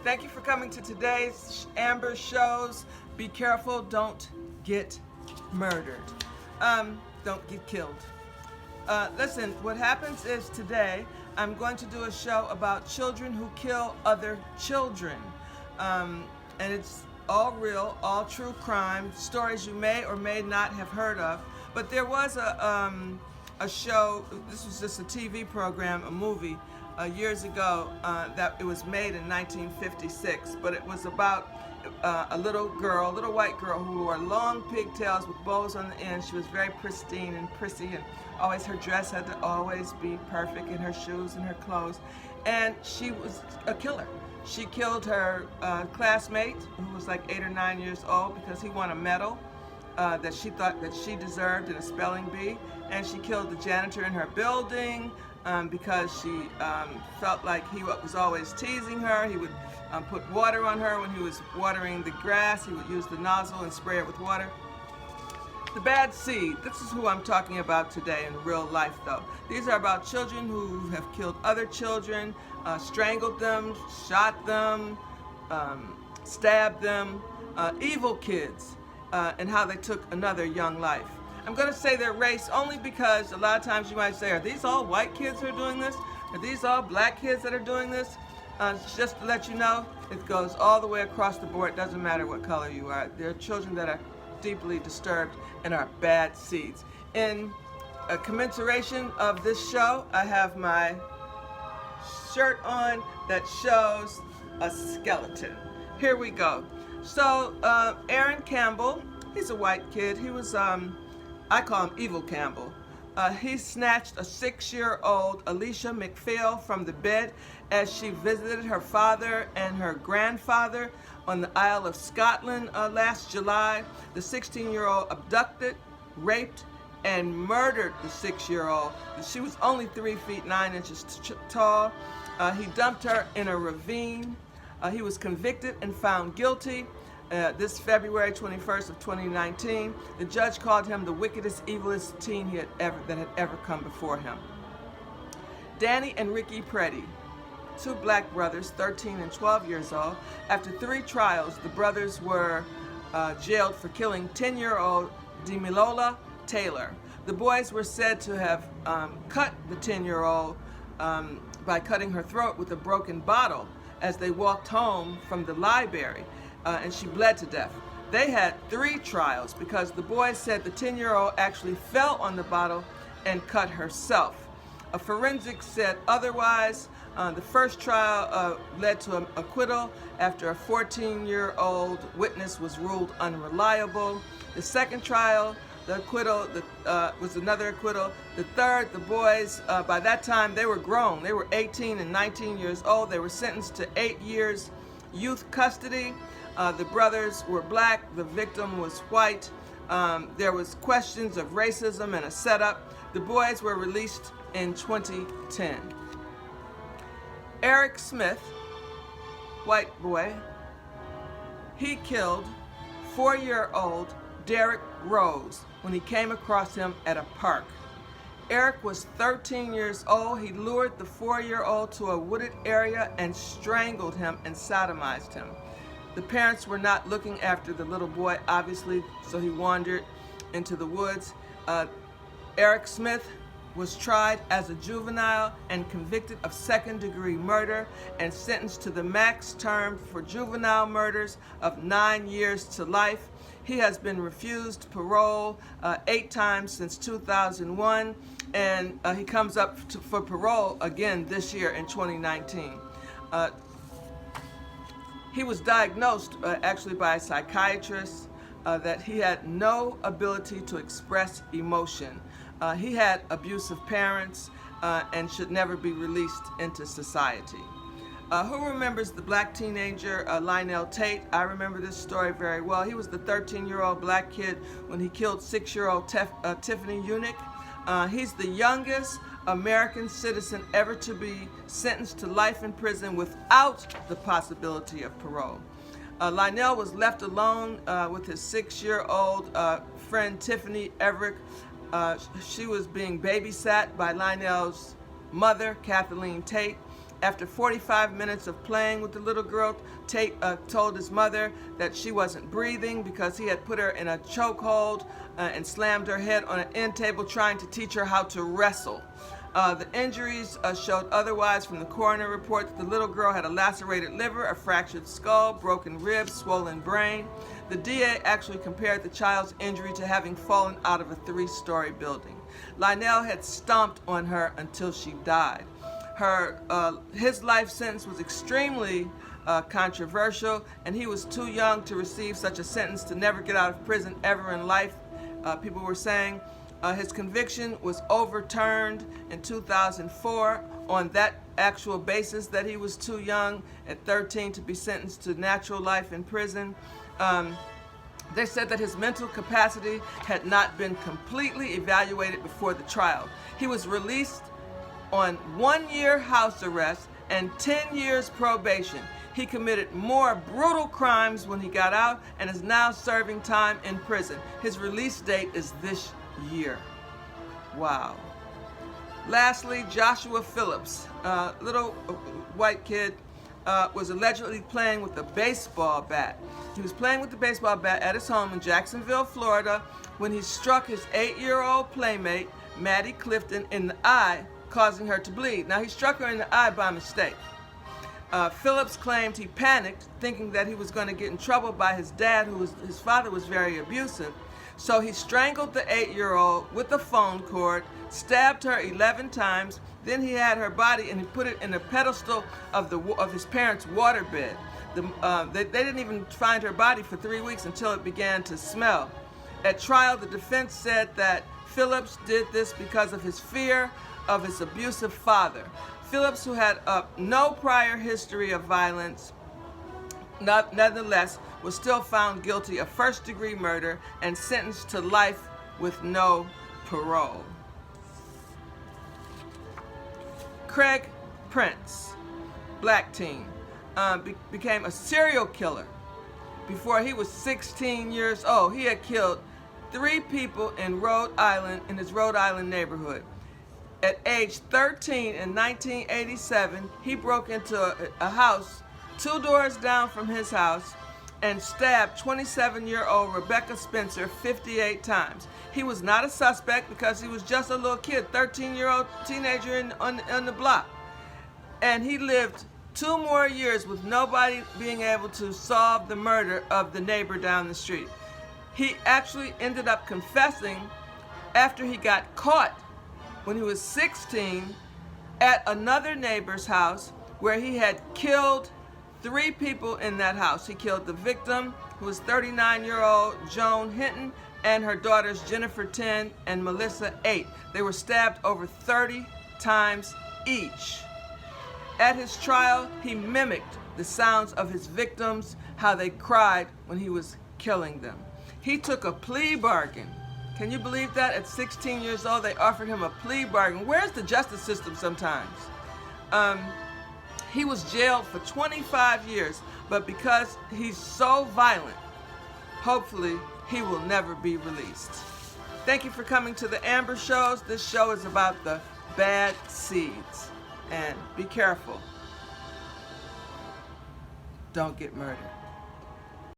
Thank you for coming to today's Amber Shows. Be careful, don't get murdered. Don't get killed. Listen, what happens is today I'm going to do a show about children who kill other children. And it's all real, all true crime, stories you may or may not have heard of. But there was a show, this was just a TV program, a movie, years ago that it was made in 1956, but it was about a little white girl who wore long pigtails with bows on the end. She was very pristine and prissy, and always her dress had to always be perfect, in her shoes and her clothes, and she was a killer. She killed her classmate, who was like 8 or 9 years old, because he won a medal that she thought that she deserved in a spelling bee, and she killed the janitor in her building because she felt like he was always teasing her. He would put water on her when he was watering the grass. He would use the nozzle and spray it with water. The bad seed. This is who I'm talking about today in real life, though. These are about children who have killed other children, strangled them, shot them, stabbed them, evil kids, and how they took another young life. I'm going to say their race only because a lot of times you might say, are these all white kids who are doing this? Are these all black kids that are doing this? Just to let you know, it goes all the way across the board. It doesn't matter what color you are. There are children that are deeply disturbed and are bad seeds. In a commensuration of this show, I have my shirt on that shows a skeleton. Here we go. So Aaron Campbell, he's a white kid. He was, I call him Evil Campbell. He snatched a 6-year-old Alicia McPhail from the bed as she visited her father and her grandfather on the Isle of Scotland last July. The 16-year-old abducted, raped, and murdered the 6-year-old. She was only 3 feet 9 inches tall. He dumped her in a ravine. He was convicted and found guilty. This February 21st of 2019, the judge called him the wickedest, evilest teen that had ever come before him. Danny and Ricky Preddy, 2 black brothers, 13 and 12 years old. After 3 trials, the brothers were jailed for killing 10-year-old Demilola Taylor. The boys were said to have cut the 10-year-old by cutting her throat with a broken bottle as they walked home from the library. And she bled to death. They had 3 trials because the boys said the 10-year-old actually fell on the bottle and cut herself. A forensic said otherwise. The first trial led to an acquittal after a 14-year-old witness was ruled unreliable. The second trial, the acquittal was another acquittal. The third, the boys, by that time they were grown. They were 18 and 19 years old. They were sentenced to 8 years youth custody. The brothers were black, the victim was white. There was questions of racism and a setup. The boys were released in 2010. Eric Smith, white boy, he killed 4-year-old Derek Rose when he came across him at a park. Eric was 13 years old. He lured the 4-year-old to a wooded area and strangled him and sodomized him. The parents were not looking after the little boy, obviously, so he wandered into the woods. Eric Smith was tried as a juvenile and convicted of 2nd-degree murder and sentenced to the max term for juvenile murders of 9 years to life. He has been refused parole 8 times since 2001, and he comes up for parole again this year in 2019. He was diagnosed actually by a psychiatrist that he had no ability to express emotion. He had abusive parents and should never be released into society. Who remembers the black teenager Lionel Tate? I remember this story very well. He was the 13-year-old black kid when he killed 6-year-old Tiffany Unick. He's the youngest American citizen ever to be sentenced to life in prison without the possibility of parole. Lionel was left alone with his 6-year-old friend Tiffany Everett. She was being babysat by Lionel's mother, Kathleen Tate. After 45 minutes of playing with the little girl, Tate told his mother that she wasn't breathing because he had put her in a chokehold and slammed her head on an end table trying to teach her how to wrestle. The injuries showed otherwise from the coroner report that the little girl had a lacerated liver, a fractured skull, broken ribs, swollen brain. The DA actually compared the child's injury to having fallen out of a 3-story building. Lionel had stomped on her until she died. His life sentence was extremely controversial, and he was too young to receive such a sentence to never get out of prison ever in life, people were saying. His conviction was overturned in 2004 on that actual basis that he was too young at 13 to be sentenced to natural life in prison. They said that his mental capacity had not been completely evaluated before the trial. He was released on 1-year house arrest and 10 years probation. He committed more brutal crimes when he got out and is now serving time in prison. His release date is this year. Wow. Lastly, Joshua Phillips, little white kid, was allegedly playing with a baseball bat. He was playing with the baseball bat at his home in Jacksonville, Florida, when he struck his 8-year-old playmate, Maddie Clifton, in the eye, causing her to bleed. Now, he struck her in the eye by mistake. Phillips claimed he panicked, thinking that he was going to get in trouble by his dad, his father was very abusive. So he strangled the 8-year-old with a phone cord, stabbed her 11 times, then he had her body and he put it in a pedestal of his parents' waterbed. They didn't even find her body for 3 weeks until it began to smell. At trial, the defense said that Phillips did this because of his fear of his abusive father. Phillips, who had no prior history of violence, nonetheless, was still found guilty of first-degree murder and sentenced to life with no parole. Craig Prince, black teen, became a serial killer before he was 16 years old. He had killed 3 people in his Rhode Island neighborhood. At age 13 in 1987, he broke into a house 2 doors down from his house and stabbed 27-year-old Rebecca Spencer 58 times. He was not a suspect because he was just a little kid, 13-year-old teenager on the block. And he lived 2 more years with nobody being able to solve the murder of the neighbor down the street. He actually ended up confessing after he got caught when he was 16 at another neighbor's house where he had killed 3 people in that house. He killed the victim, who was 39-year-old Joan Hinton, and her daughters Jennifer 10 and Melissa 8. They were stabbed over 30 times each. At his trial, he mimicked the sounds of his victims, how they cried when he was killing them. He took a plea bargain. Can you believe that? At 16 years old, they offered him a plea bargain. Where's the justice system sometimes? He was jailed for 25 years, but because he's so violent, hopefully he will never be released. Thank you for coming to the Amber Shows. This show is about the bad seeds. And be careful. Don't get murdered.